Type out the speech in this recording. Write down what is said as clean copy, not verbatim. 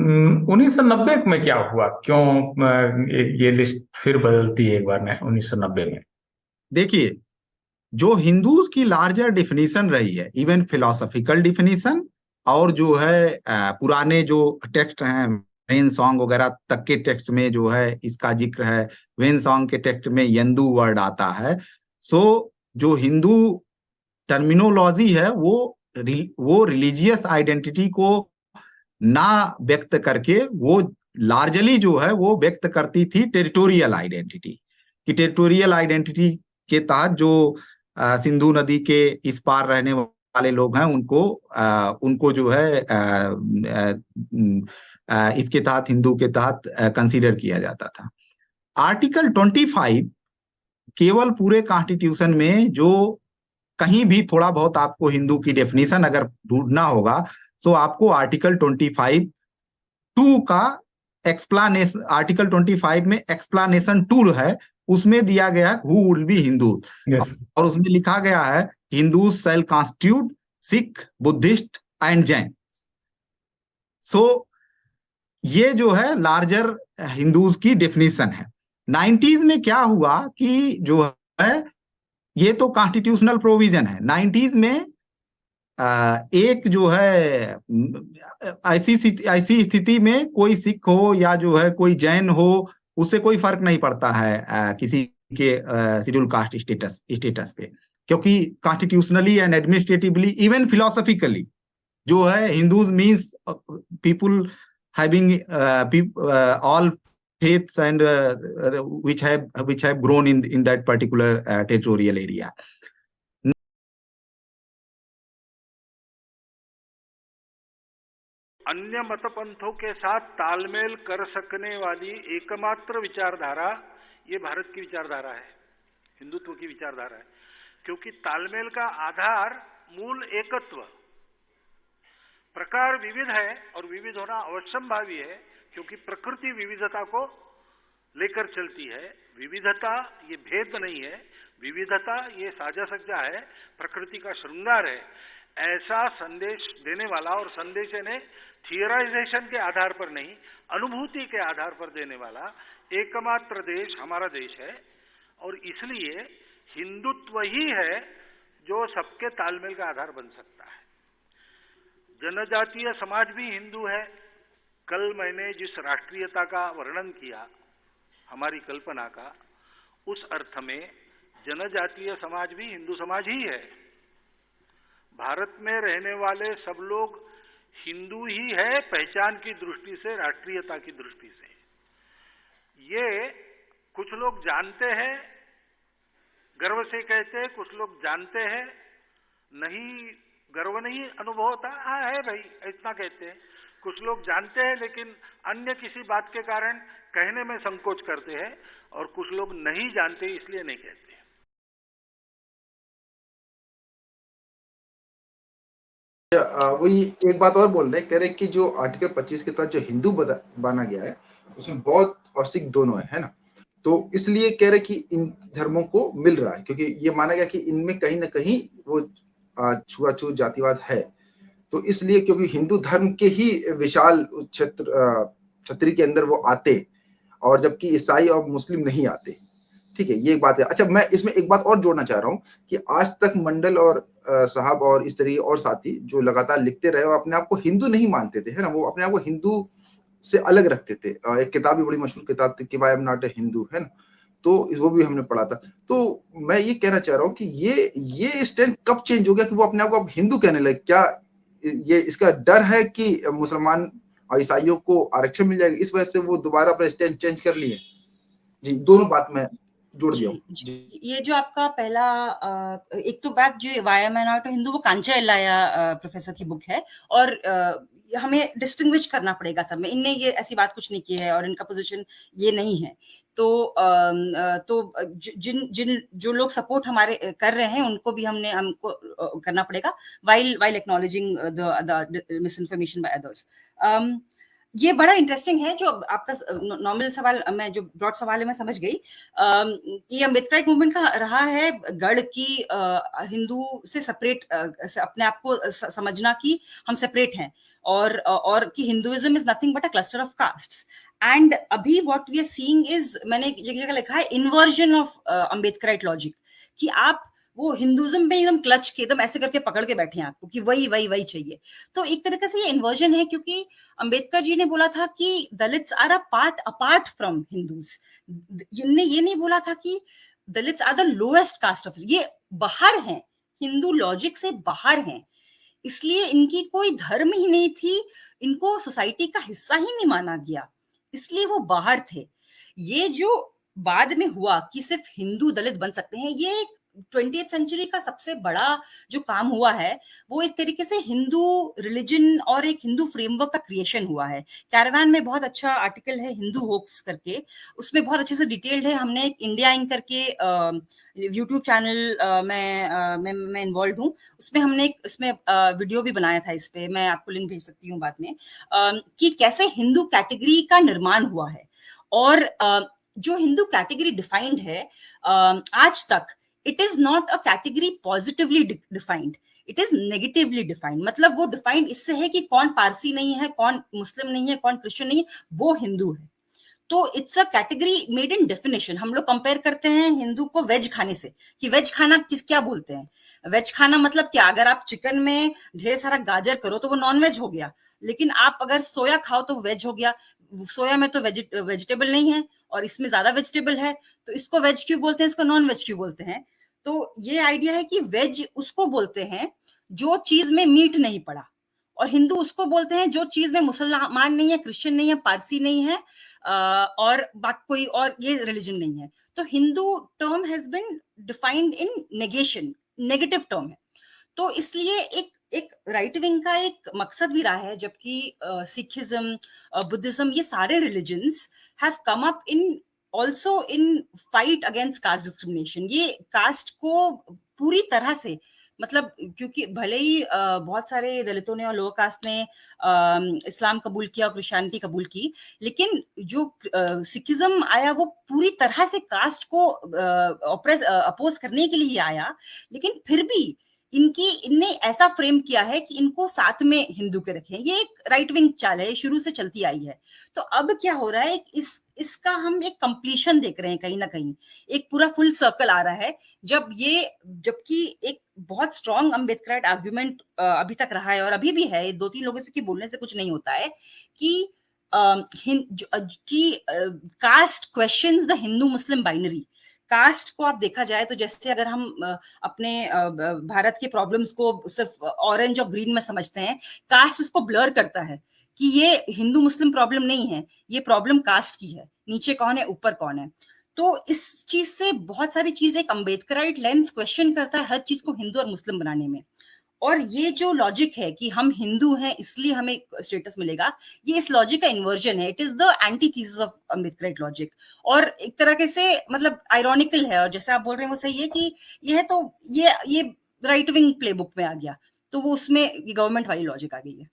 1990 में क्या हुआ, क्यों ये लिस्ट फिर बदलती है एक बार ने 1990 में? देखिए, जो हिंदूज की लार्जर डिफिनीशन रही है, इवन फिलोसॉफिकल डिफिनीशन, और जो है पुराने जो टेक्स्ट हैं, वेन सॉन्ग वगैरह तक के टेक्स्ट में जो है इसका जिक्र है। वेन सॉन्ग के टेक्स्ट में यंदू वर्ड आता है। सो जो हिंदू टर्मिनोलॉजी है वो रिलीजियस आइडेंटिटी को ना व्यक्त करके वो लार्जली जो है वो व्यक्त करती थी टेरिटोरियल आइडेंटिटी। कि टेरिटोरियल आइडेंटिटी के तहत जो सिंधु नदी के इस पार रहने वाले लोग हैं उनको जो है इसके तहत, हिंदू के तहत कंसीडर किया जाता था। आर्टिकल 25 केवल पूरे कॉन्स्टिट्यूशन में जो कहीं भी थोड़ा बहुत आपको हिंदू की डेफिनेशन अगर ढूंढना होगा तो आपको आर्टिकल 25 टू का एक्सप्लानेशन, आर्टिकल 25 में एक्सप्लानेशन टूल है, उसमें दिया गया है who will be Hindu. Yes. और उसमें लिखा गया है Hindu shall constitute Sikh, Buddhist and Jain. So ये जो है लार्जर हिंदूज की डेफिनेशन है। 90s में क्या हुआ कि जो है ये तो कॉन्स्टिट्यूशनल प्रोविजन है। 90s में एक जो है ऐसी स्थिति में कोई सिख हो या जो है कोई जैन हो, उससे कोई फर्क नहीं पड़ता है किसी के शेड्यूल कास्ट स्टेटस पे, क्योंकि constitutionally and administratively even philosophically जो है Hindus means people having all faiths and which have grown in that particular territorial area. अन्य मत पंथों के साथ तालमेल कर सकने वाली एकमात्र विचारधारा ये भारत की विचारधारा है, हिंदुत्व की विचारधारा है। क्योंकि तालमेल का आधार मूल एकत्व, प्रकार विविध है और विविध होना अवश्यंभावी है, क्योंकि प्रकृति विविधता को लेकर चलती है। विविधता ये भेद नहीं है, विविधता ये साजा सज्जा है, प्रकृति का श्रृंगार है। ऐसा संदेश देने वाला, और संदेश ने थियराइजेशन के आधार पर नहीं, अनुभूति के आधार पर देने वाला एकमात्र देश हमारा देश है। और इसलिए हिंदुत्व ही है जो सबके तालमेल का आधार बन सकता है। जनजातीय समाज भी हिंदू है। कल मैंने जिस राष्ट्रीयता का वर्णन किया, हमारी कल्पना का, उस अर्थ में जनजातीय समाज भी हिंदू समाज ही है। भारत में रहने वाले सब लोग हिंदू ही है, पहचान की दृष्टि से, राष्ट्रीयता की दृष्टि से। ये कुछ लोग जानते हैं, गर्व से कहते हैं, कुछ लोग जानते हैं, नहीं गर्व नहीं अनुभव होता, हाँ है भाई इतना कहते हैं। कुछ लोग जानते हैं लेकिन अन्य किसी बात के कारण कहने में संकोच करते हैं, और कुछ लोग नहीं जानते इसलिए नहीं कहते। वही एक बात और बोल रहे, कह रहे कि जो आर्टिकल 25 के तहत जो हिंदू बना गया है उसमें बौद्ध और सिख दोनों है ना, तो इसलिए कह रहे कि इन धर्मों को मिल रहा है, क्योंकि ये माना गया कि इनमें कहीं ना कहीं वो छुआछूत जातिवाद है। तो इसलिए क्योंकि हिंदू धर्म के ही विशाल छतरी के अंदर वो आते, और जबकि ईसाई और मुस्लिम नहीं आते। ठीक है, ये एक बात है। अच्छा, मैं इसमें एक बात और जोड़ना चाह रहा हूँ कि आज तक मंडल और साहब और इस तरह और साथी जो लगातार लिखते रहे और अपने आप को हिंदू नहीं मानते थे, है ना, वो अपने आप को हिंदू से अलग रखते थे। एक किताब भी बड़ी मशहूर किताब थी कि why am not a Hindu, है ना, तो वो भी हमने पढ़ा था। तो मैं ये कहना चाह रहा हूँ कि ये स्टैंड कब चेंज हो गया कि वो अपने आप को अब हिंदू कहने लगे? क्या ये इसका डर है कि मुसलमान और ईसाइयों को आरक्षण मिल जाएगा, इस वजह से वो दोबारा अपना स्टैंड चेंज कर लिए? जी, दोनों बात मैं जोड़ दिया। जी, ये जो आपका पहला एक तो बात जो वाई एम नॉट हिंदू, वो कांचा इलाया प्रोफेसर की बुक है, और हमें डिस्टिंग्विश करना पड़ेगा सब में। इनने ये ऐसी बात कुछ नहीं की है और इनका पोजीशन ये नहीं है। तो जो लोग सपोर्ट हमारे कर रहे हैं उनको भी हमको करना पड़ेगा, while acknowledging the miss information by others. ये बड़ा इंटरेस्टिंग है जो आपका नॉर्मल सवाल, मैं जो ब्रॉड सवाल है मैं समझ गई। ये अम्बेडकराइट मूवमेंट का रहा है गढ़ की हिंदू से सेपरेट, अपने आप को समझना कि हम सेपरेट हैं, और कि Hinduism is nothing but a cluster of castes. And अभी what we are seeing is, मैंने एक जगह लिखा है इन्वर्जन ऑफ अम्बेडकराइट लॉजिक, कि आप वो हिंदुइज्म में एकदम क्लच के एकदम ऐसे करके पकड़ के बैठे हैं आपको कि वही वही वही चाहिए। तो एक तरीके से ये इन्वर्जन है, क्योंकि अंबेडकर जी ने बोला था कि Dalits are a part apart from Hindus. ये नहीं बोला था कि Dalits are the lowest caste of, ये बाहर हैं, हिंदू लॉजिक से बाहर हैं, इसलिए इनकी कोई धर्म ही नहीं थी, इनको सोसाइटी का हिस्सा ही नहीं माना गया, इसलिए वो बाहर थे। ये जो बाद में हुआ कि सिर्फ हिंदू दलित बन सकते हैं, ये 20th सेंचुरी का सबसे बड़ा जो काम हुआ है, वो एक तरीके से हिंदू रिलीजन और एक हिंदू फ्रेमवर्क का क्रिएशन हुआ है। कैरावान में बहुत अच्छा आर्टिकल है हिंदू होक्स करके, उसमें बहुत अच्छे से डिटेल्ड है। हमने एक इंडिया इंक करके यूट्यूब चैनल मैं इन्वॉल्व हूँ, उसमें हमने एक इसमें वीडियो भी बनाया था, इस पे मैं आपको लिंक भेज सकती हूँ बाद में, कि कैसे हिंदू कैटेगरी का निर्माण हुआ है। और जो हिंदू कैटेगरी डिफाइंड है आज तक, it is not a category positively defined, it is negatively defined. मतलब वो डिफाइंड इससे है कि कौन पारसी नहीं है, कौन मुस्लिम नहीं है, कौन क्रिश्चियन नहीं है, वो हिंदू है। तो it's a category made in definition. हम लोग कंपेयर करते हैं हिंदू को वेज खाने से, कि वेज खाना क्या बोलते हैं, वेज खाना मतलब क्या, अगर आप चिकन में ढेर सारा गाजर करो तो वो नॉन वेज हो गया, लेकिन आप अगर सोया खाओ तो वेज हो गया। सोया में तो वेजिटेबल नहीं है और इसमें ज्यादा वेजिटेबल है, तो इसको वेज क्यों बोलते हैं, इसको नॉन वेज क्यों बोलते हैं। तो ये आइडिया है कि वेज उसको बोलते हैं जो चीज में मीट नहीं पड़ा, और हिंदू उसको बोलते हैं जो चीज में मुसलमान नहीं है, क्रिश्चियन नहीं है, पारसी नहीं है, और बात कोई और ये रिलीजन नहीं है। तो Hindu term has been defined in negation, negative term है। तो इसलिए एक एक राइट विंग का एक मकसद भी रहा है, जबकि सिखिज्म, बुद्धिज्म, ये सारे religions have come up in also in fight against caste discrimination. ये कास्ट को पूरी तरह से, मतलब क्योंकि भले ही बहुत सारे दलितों ने और लोअर कास्ट ने इस्लाम कबूल किया और क्रिश्चियनिटी कबूल की, लेकिन जो सिखिज्म आया वो पूरी तरह से कास्ट को अपोज करने के लिए आया। लेकिन फिर भी इनने ऐसा फ्रेम किया है कि इनको साथ में हिंदू के रखें। ये एक राइट विंग चाल है, शुरू से चलती आई है। तो अब क्या हो रहा है, इसका हम एक कंप्लीशन देख रहे हैं, कहीं ना कहीं एक पूरा फुल सर्कल आ रहा है, जबकि एक बहुत स्ट्रॉन्ग अम्बेडकराइट आर्ग्यूमेंट अभी तक रहा है और अभी भी है, 2-3 लोगों से बोलने से कुछ नहीं होता है, कि caste questions the Hindu Muslim binary. Caste को आप देखा जाए तो जैसे अगर हम अपने भारत के प्रॉब्लम्स को सिर्फ ऑरेंज और ग्रीन में समझते हैं, कास्ट उसको ब्लर करता है कि ये हिंदू मुस्लिम प्रॉब्लम नहीं है, ये प्रॉब्लम कास्ट की है, नीचे कौन है ऊपर कौन है। तो इस चीज से बहुत सारी चीजें एक अम्बेडकराइट लेंस क्वेश्चन करता है हर चीज को हिंदू और मुस्लिम बनाने में। और ये जो लॉजिक है कि हम हिंदू हैं इसलिए हमें स्टेटस मिलेगा, ये इस लॉजिक का इन्वर्जन है। It is the antithesis of Ambedkarite logic, और एक तरह से मतलब आयरॉनिकल है। और जैसे आप बोल रहे हैं वो सही है कि यह तो ये राइट विंग प्लेबुक में आ गया, तो वो उसमें गवर्नमेंट वाली लॉजिक आ गई है।